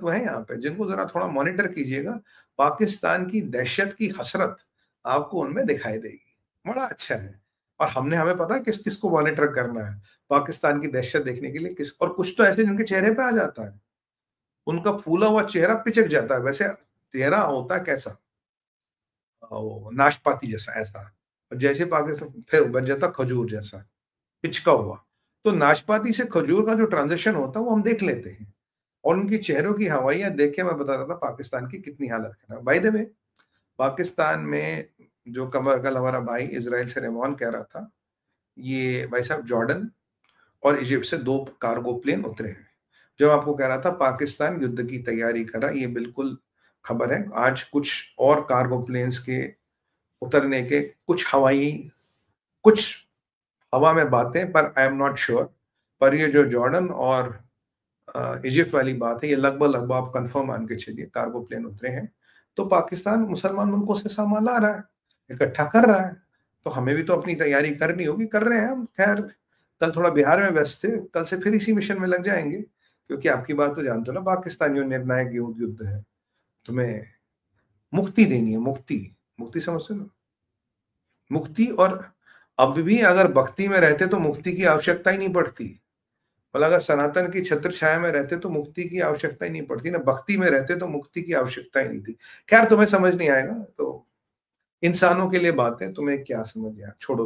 तत्व हैं यहाँ पे जिनको जरा थोड़ा मॉनिटर कीजिएगा। पाकिस्तान की दहशत की हसरत आपको उनमें दिखाई देगी। बड़ा अच्छा है। और हमें पता है किस किस को मॉनिटर करना है पाकिस्तान की दहशत देखने के लिए। किस और कुछ तो ऐसे जिनके चेहरे पे आ जाता है, उनका फूला हुआ चेहरा पिचक जाता है। वैसे चेहरा होता है कैसा, वो नाशपाती जैसा, ऐसा। और जैसे पाकिस्तान फिर बन जाता खजूर जैसा पिचका हुआ। तो नाशपाती से खजूर का जो ट्रांजिशन होता है वो हम देख लेते हैं। और उनकी चेहरों की हवाइयां देख के मैं बता रहा था पाकिस्तान की कितनी हालत खराब। बाय द वे, पाकिस्तान में जो कल हमारा भाई इजराइल से रेमॉन कह रहा था, ये भाई साहब जॉर्डन और इजिप्ट से 2 कार्गो प्लेन उतरे हैं। जो आपको कह रहा था पाकिस्तान युद्ध की तैयारी कर रहा है, ये बिल्कुल खबर है। आज कुछ और कार्गो प्लेन्स के उतरने के कुछ हवा में बातें, पर आई एम नॉट श्योर। पर ये जो जॉर्डन और इजिप्ट वाली बात है, ये लगभग आप कंफर्म मान के चलिए कार्गो प्लेन उतरे हैं। तो पाकिस्तान मुसलमान मुल्कों से सामान ला रहा है, इकट्ठा कर रहा है। तो हमें भी तो अपनी तैयारी करनी होगी, कर रहे हैं हम। खैर, कल थोड़ा बिहार में व्यस्त थे, कल से फिर इसी मिशन में लग जाएंगे। क्योंकि आपकी बात तो जानते हो ना, पाकिस्तान जो निर्णायक युद्ध है, तुम्हें मुक्ति देनी है। मुक्ति, मुक्ति समझते हो ना, मुक्ति। और अब भी अगर भक्ति में रहते तो मुक्ति की आवश्यकता ही नहीं पड़ती। मतलब अगर सनातन की छत्र छाया में रहते तो मुक्ति की आवश्यकता ही नहीं पड़ती ना, भक्ति में रहते तो मुक्ति की आवश्यकता ही नहीं थी। खैर, तुम्हें समझ नहीं आएगा तो इंसानों के लिए बात है, तुम्हें क्या समझ यार, छोड़ो।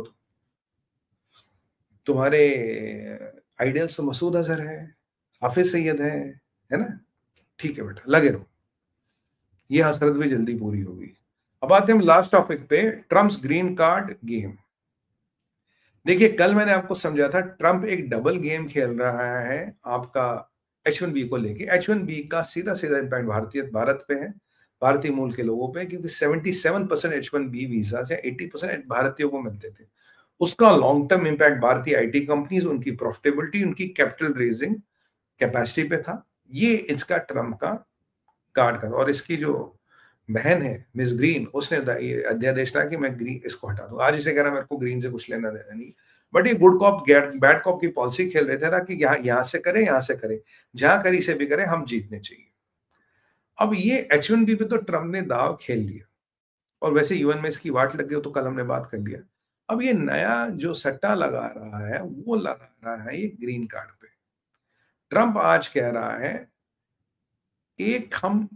तुम्हारे आइडियल्स तो मसूद अजहर है, हाफिज सईद है ना। ठीक है बेटा, लगे रहो, ये हसरत भी जल्दी पूरी होगी। अब आते हैं हम लास्ट टॉपिक पे, ट्रम्प्स ग्रीन कार्ड गेम। देखिए, कल मैंने आपको समझा था ट्रंप एक डबल गेम खेल रहा है आपका H1B को लेके। H1B का सीधा सीधा इम्पैक्ट भारत पे है, भारतीय मूल के लोगों पे, क्योंकि 77% H1B वीजा से 80% भारतीयों को मिलते थे। उसका लॉन्ग टर्म इम्पैक्ट भारतीय आईटी कंपनीज, उनकी प्रॉफिटेबिलिटी, उनकी कैपिटल रेजिंग कैपेसिटी पे था। ये इसका ट्रंप का कार्ड का। और इसकी जो बहन है मिस ग्रीन, उसने ये अध्यादेश था कि मैं ग्रीन इसको हटा दूं। आज इसे कह रहा मेरे को ग्रीन से कुछ लेना देना नहीं। बट ये गुड कॉप बैड कॉप की पॉलिसी खेल रहे थे ना, कि यहां से करे, यहां से करे, जहां करी से भी करे, हम जीतने चाहिए। अब ये H1B पे तो ट्रम्प ने दाव खेल लिया, और वैसे यूएन में इसकी वाट लग गई, तो कल हमने बात कर लिया। अब ये नया जो सट्टा लगा रहा है, वो लगा रहा है ये ग्रीन कार्ड पे। ट्रम्प आज कह रहा है, एक हम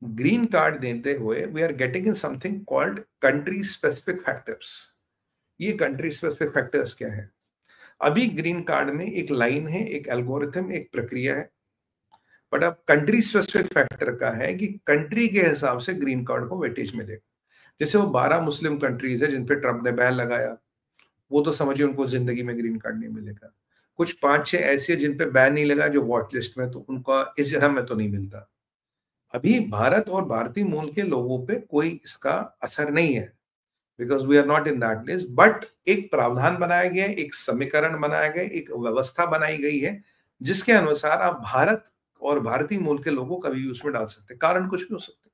ग्रीन कार्ड देते हुए we are getting in something called country specific factors. ये कंट्री स्पेसिफिक फैक्टर्स क्या है? अभी ग्रीन कार्ड में एक लाइन है, एक एल्गोरिथम, एक प्रक्रिया है। बट अब कंट्री स्पेसिफिक फैक्टर का है कि कंट्री के हिसाब से ग्रीन कार्ड को वेटेज मिलेगा। जैसे वो 12 मुस्लिम कंट्रीज है जिन पे ट्रंप ने बैन लगाया, वो तो समझिए उनको जिंदगी में ग्रीन कार्ड नहीं मिलेगा। कुछ 5-6 ऐसे जिन पे बैन नहीं लगा, जो वॉच लिस्ट में, तो उनका इस जन्म में तो नहीं मिलता। अभी भारत और भारतीय मूल के लोगों पे कोई इसका असर नहीं है, because we are not in that list. But एक प्रावधान बनाया गया है, एक समीकरण बनाया गया, एक व्यवस्था बनाई गई है, जिसके अनुसार आप भारत और भारतीय मूल के लोगों को कभी भी उसमें डाल सकते। कारण कुछ भी हो सकते।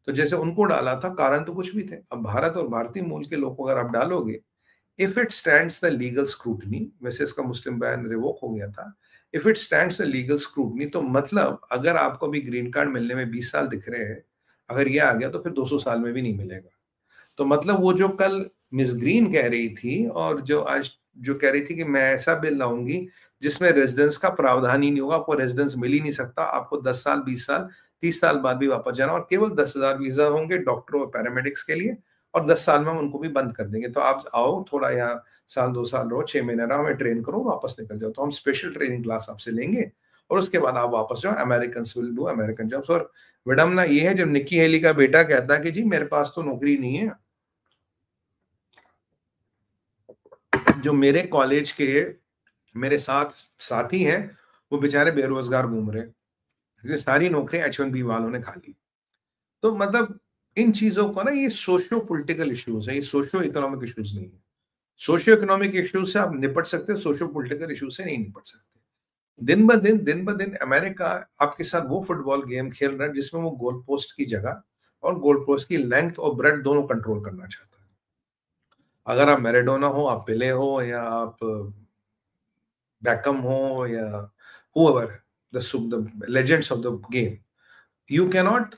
तो जैसे उनको डाला था, कारण तो कुछ भी थे। अब भारत और भारतीय मूल के लोगों को अगर आप डालोगे, if it stands the legal scrutiny, वैसे इसका मुस्लिम बैन रिवोक हो गया था, if it stands the legal scrutiny, तो मतलब अगर आपको भी ग्रीन कार्ड मिलने में 20 साल दिख रहे हैं, अगर ये आ गया तो फिर 200 साल में भी नहीं मिलेगा। तो मतलब वो जो कल मिस ग्रीन कह रही थी, और जो आज जो कह रही थी कि मैं ऐसा बिल लाऊंगी जिसमें रेजिडेंस का प्रावधान ही नहीं होगा, आपको रेजिडेंस मिल ही नहीं सकता, आपको 10 साल, 20 साल, 30 साल बाद भी वापस जाना, और केवल 10,000 वीजा होंगे डॉक्टरों और पैरामेडिक्स के लिए, और 10 साल में हम उनको भी बंद कर देंगे। तो आप आओ, थोड़ा यहाँ साल 2 साल रहो, 6 महीने रहो, हमें ट्रेन करो, वापस निकल जाओ। तो हम स्पेशल ट्रेनिंग क्लास आपसे लेंगे, और उसके बाद आप वापस जाओ, American will do American jobs. और विडम्बना ये है, जब निक्की हेली का बेटा कहता है कि जी मेरे पास तो नौकरी नहीं है, जो मेरे कॉलेज के मेरे साथ साथी हैं, वो बेचारे बेरोजगार घूम रहे हैं, क्योंकि सारी नौकरी H1B वालों ने खा ली। तो मतलब इन चीजों को ना, ये सोशियो पॉलिटिकल इश्यूज है, ये सोशियो इकोनॉमिक इश्यूज नहीं है। सोशियो इकोनॉमिक इश्यूज से आप निपट सकते हो, सोशियो पॉलिटिकल इश्यूज से नहीं निपट सकते। दिन ब दिन अमेरिका आपके साथ वो फुटबॉल गेम खेल रहा है जिसमें वो गोल पोस्ट की जगह और गोल पोस्ट की लेंथ और ब्रेड दोनों कंट्रोल करना चाहता है। अगर आप मैराडोना हो, आप पेले हो, या आप बैकम हो, या whoever, the legends of the game. You cannot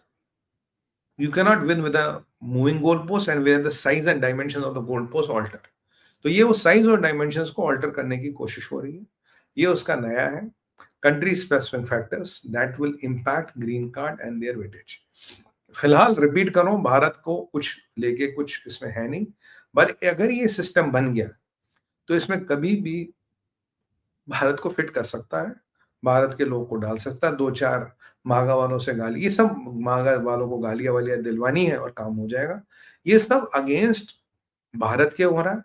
win with a moving goalpost and where the size and dimensions of the goalpost alter. तो ये वो साइज और डायमेंशंस को ऑल्टर करने की कोशिश हो रही है, ये उसका नया है, country specific factors that will impact green card and their weightage. फिलहाल रिपीट करो, भारत को कुछ लेके कुछ इसमें है नहीं, बट अगर ये सिस्टम बन गया तो इसमें कभी भी भारत को फिट कर सकता है, भारत के लोगों को डाल सकता है, 2-4 मागा वालों से गाली, ये सब मागा वालों को गालियां वालियां दिलवानी है और काम हो जाएगा। ये सब अगेंस्ट भारत के हो रहा है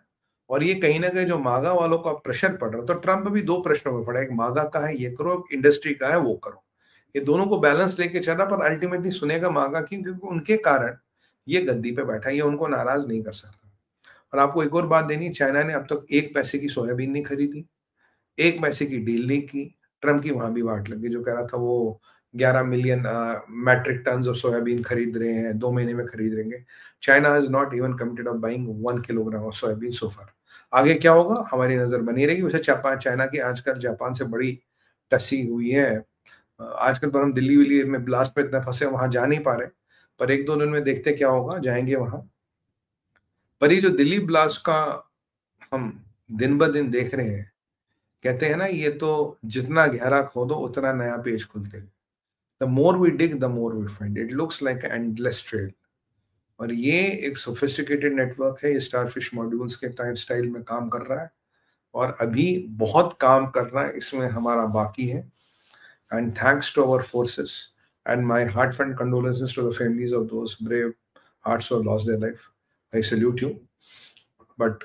और ये कहीं ना कहीं जो मागा वालों का प्रेशर पड़ रहा है, तो ट्रंप भी 2 प्रश्नों में पड़ा, एक मागा का है ये करो, इंडस्ट्री का है वो करो, ये दोनों को बैलेंस लेके चल रहा, पर अल्टीमेटली सुनेगा मागा क्योंकि उनके कारण ये गद्दी पे बैठा है, ये उनको नाराज नहीं कर सकता। और आपको एक और बात देनी, चाइना ने अब तक 1 पैसे की सोयाबीन नहीं खरीदी, 1 पैसे की डील नहीं की, ट्रंप की वहां भी वाट लग गई, जो कह रहा था वो 11 million metric tonne of soybean खरीद रहे हैं, 2 महीने में खरीद लेंगे। China has not even committed of buying 1 kilogram of soybean so far. आगे क्या होगा हमारी नजर बनी रहेगी। वैसे चाइना की आजकल जापान से बड़ी टसी हुई है, आजकल पर हम दिल्ली विल्ली में ब्लास्ट में इतना फंसे वहां जा नहीं पा रहे, पर 1-2 दिन में देखते क्या होगा, जाएंगे वहां। पर ये जो दिल्ली ब्लास्ट का हम दिन ब दिन देख रहे हैं, कहते हैं ना ये तो जितना गहरा खोदो उतना नया पेज खुलते हैं। The more we dig the more we find, it looks like endless trail. और ये एक सोफिस्टिकेटेड नेटवर्क है, ये स्टारफिश मॉड्यूल्स के टाइप स्टाइल में काम कर रहा है और अभी बहुत काम करना इसमें हमारा बाकी है। And thanks to our forces and my heartfelt condolences to the families of those brave hearts who lost their life. I salute you, but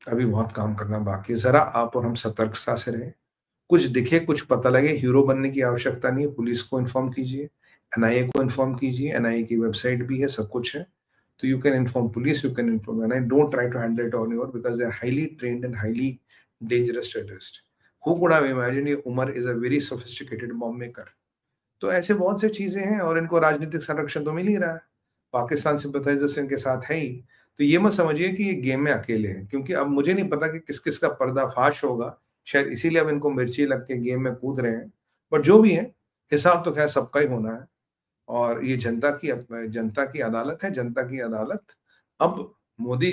अभी बहुत काम करना बाकी है। जरा आप और हम सतर्कता से रहें, कुछ दिखे कुछ पता लगे, हीरो बनने की आवश्यकता नहीं है, पुलिस को इन्फॉर्म कीजिए, एनआईए को इन्फॉर्म कीजिए, एनआईए की वेबसाइट भी है, सब कुछ है, तो you can inform police, you can inform NIA. Don't try to handle it on your because they are highly trained and highly dangerous terrorist. Who could have imagined ये Umar is a very sophisticated bomb maker. तो ऐसे बहुत से चीजें हैं और इनको राजनीतिक संरक्षण तो मिल ही रहा है, पाकिस्तान सिंपैथाइजर्स इनके साथ है ही, तो ये मत समझिए कि ये गेम में अकेले हैं, क्योंकि अब मुझे नहीं पता कि किस किस का पर्दाफाश होगा, शायद इसीलिए अब इनको मिर्ची लग के गेम में कूद रहे हैं। बट जो भी है, हिसाब तो खैर सबका ही होना है और ये जनता की अदालत है, जनता की अदालत। अब मोदी